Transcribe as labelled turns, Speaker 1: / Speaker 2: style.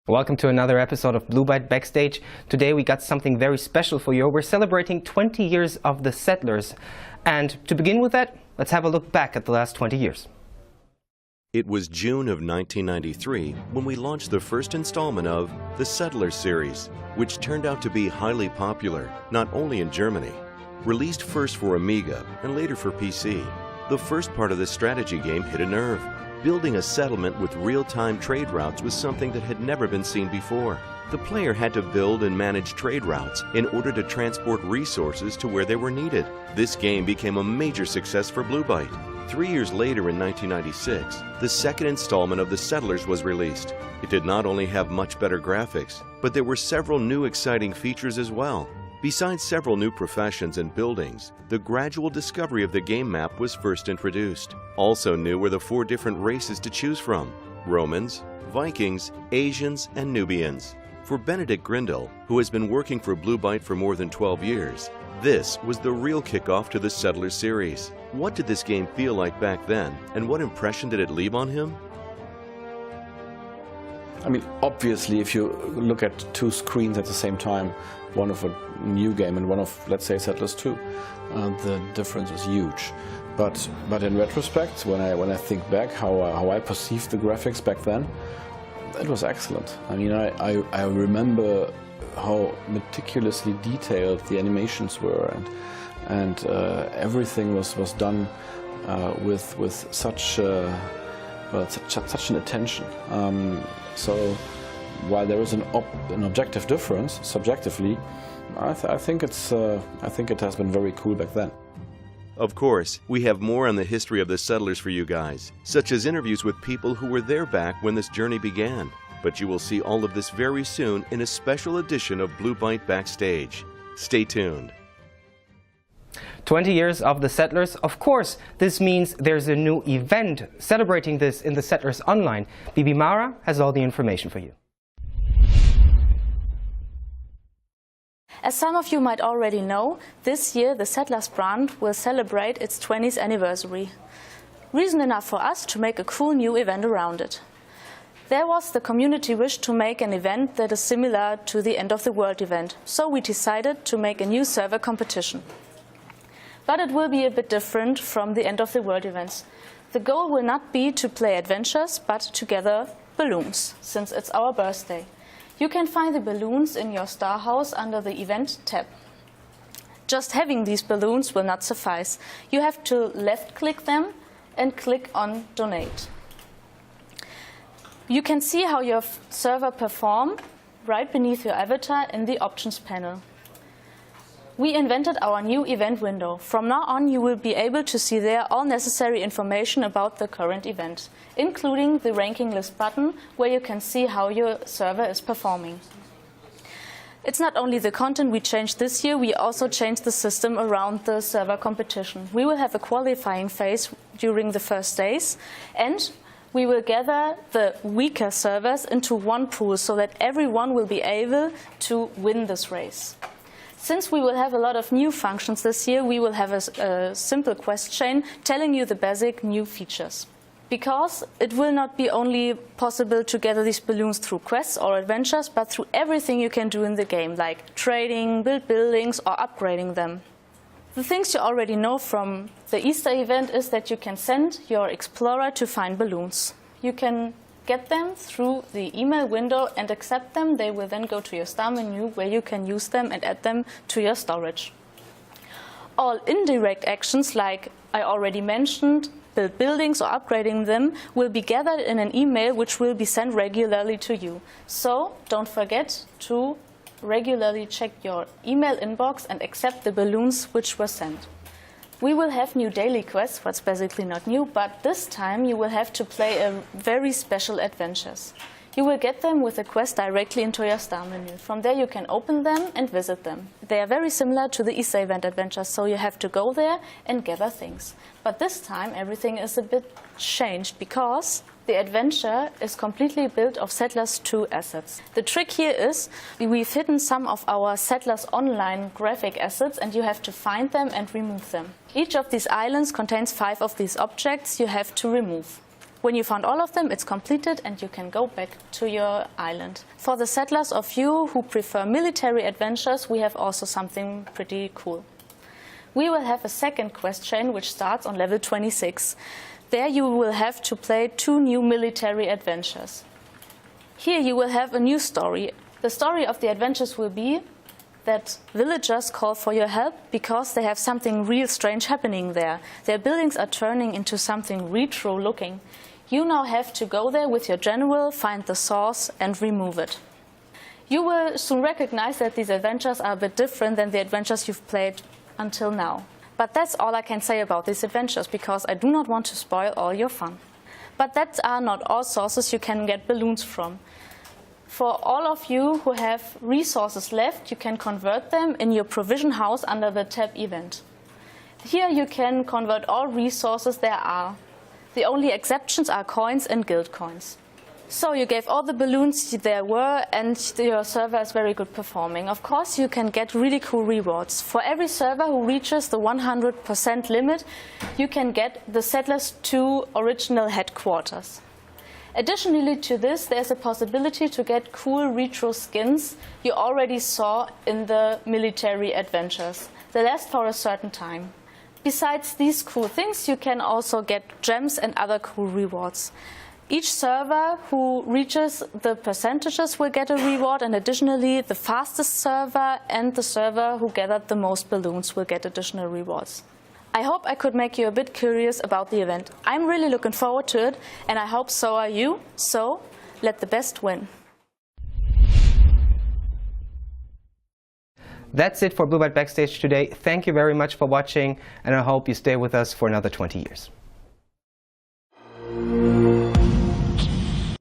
Speaker 1: Welcome to another episode of Blue Byte Backstage. Today we got something very special for you. We're celebrating 20 years of The Settlers. And to begin with that, let's have a look back at the last 20 years.
Speaker 2: It was June of 1993 when we launched the first installment of The Settlers series, which turned out to be highly popular, not only in Germany. Released first for Amiga and later for PC, the first part of the strategy game hit a nerve. Building a settlement with real-time trade routes was something that had never been seen before. The player had to build and manage trade routes in order to transport resources to where they were needed. This game became a major success for Blue Byte. 3 years later, in 1996, the second installment of The Settlers was released. It did not only have much better graphics, but there were several new exciting features as well. Besides several new professions and buildings, the gradual discovery of the game map was first introduced. Also new were the 4 different races to choose from: Romans, Vikings, Asians, and Nubians. For Benedict Grindel, who has been working for Blue Byte for more than 12 years, this was the real kickoff to the Settlers series. What did this game feel like back then, and what impression did it leave on him?
Speaker 3: I mean, obviously, if you look at 2 screens at the same time, one of a new game and one of, let's say, Settlers 2, the difference is huge. But in retrospect, when I think back how I perceived the graphics back then, it was excellent. I mean, I remember how meticulously detailed the animations were, and everything was done with such such an attention. So while there is an objective difference, subjectively, I think it has been very cool back then.
Speaker 2: Of course, we have more on the history of The Settlers for you guys, such as interviews with people who were there back when this journey began. But you will see all of this very soon in a special edition of Blue Byte Backstage. Stay tuned.
Speaker 1: 20 years of The Settlers. Of course, this means there's a new event celebrating this in The Settlers Online. Bibi Mara has all the information for you.
Speaker 4: As some of you might already know, this year the Settlers brand will celebrate its 20th anniversary. Reason enough for us to make a cool new event around it. There was the community wish to make an event that is similar to the End of the World event, so we decided to make a new server competition. But it will be a bit different from the End of the World events. The goal will not be to play adventures, but to gather balloons, since it's our birthday. You can find the balloons in your star house under the Event tab. Just having these balloons will not suffice. You have to left-click them and click on Donate. You can see how your server performs right beneath your avatar in the Options panel. We invented our new event window. From now on, you will be able to see there all necessary information about the current event, including the ranking list button, where you can see how your server is performing. It's not only the content we changed this year, we also changed the system around the server competition. We will have a qualifying phase during the first days, and we will gather the weaker servers into one pool so that everyone will be able to win this race. Since we will have a lot of new functions this year, we will have a simple quest chain telling you the basic new features. Because it will not be only possible to gather these balloons through quests or adventures, but through everything you can do in the game, like trading, build buildings, or upgrading them. The things you already know from the Easter event is that you can send your explorer to find balloons. You can get them through the email window and accept them. They will then go to your star menu, where you can use them and add them to your storage. All indirect actions, like I already mentioned, build buildings or upgrading them, will be gathered in an email which will be sent regularly to you. So don't forget to regularly check your email inbox and accept the balloons which were sent. We will have new daily quests, what's basically not new, but this time you will have to play a very special adventures. You will get them with a quest directly into your star menu. From there you can open them and visit them. They are very similar to the Easter event adventures, so you have to go there and gather things. But this time everything is a bit changed because the adventure is completely built of Settlers 2 assets. The trick here is we've hidden some of our Settlers Online graphic assets, and you have to find them and remove them. Each of these islands contains 5 of these objects you have to remove. When you found all of them, it's completed and you can go back to your island. For the settlers of you who prefer military adventures, we have also something pretty cool. We will have a second quest chain which starts on level 26. There you will have to play 2 new military adventures. Here you will have a new story. The story of the adventures will be that villagers call for your help because they have something real strange happening there. Their buildings are turning into something retro looking. You now have to go there with your general, find the source and remove it. You will soon recognize that these adventures are a bit different than the adventures you've played until now. But that's all I can say about these adventures because I do not want to spoil all your fun. But that are not all sources you can get balloons from. For all of you who have resources left, you can convert them in your provision house under the tab event. Here you can convert all resources there are. The only exceptions are coins and guild coins. So you gave all the balloons there were and your server is very good performing. Of course you can get really cool rewards. For every server who reaches the 100% limit, you can get the Settlers 2 original headquarters. Additionally to this, there's a possibility to get cool retro skins you already saw in the military adventures. They last for a certain time. Besides these cool things, you can also get gems and other cool rewards. Each server who reaches the percentages will get a reward, and additionally the fastest server and the server who gathered the most balloons will get additional rewards. I hope I could make you a bit curious about the event. I'm really looking forward to it, and I hope so are you. So, let the best win.
Speaker 1: That's it for Blue Byte Backstage today. Thank you very much for watching, and I hope you stay with us for another 20 years.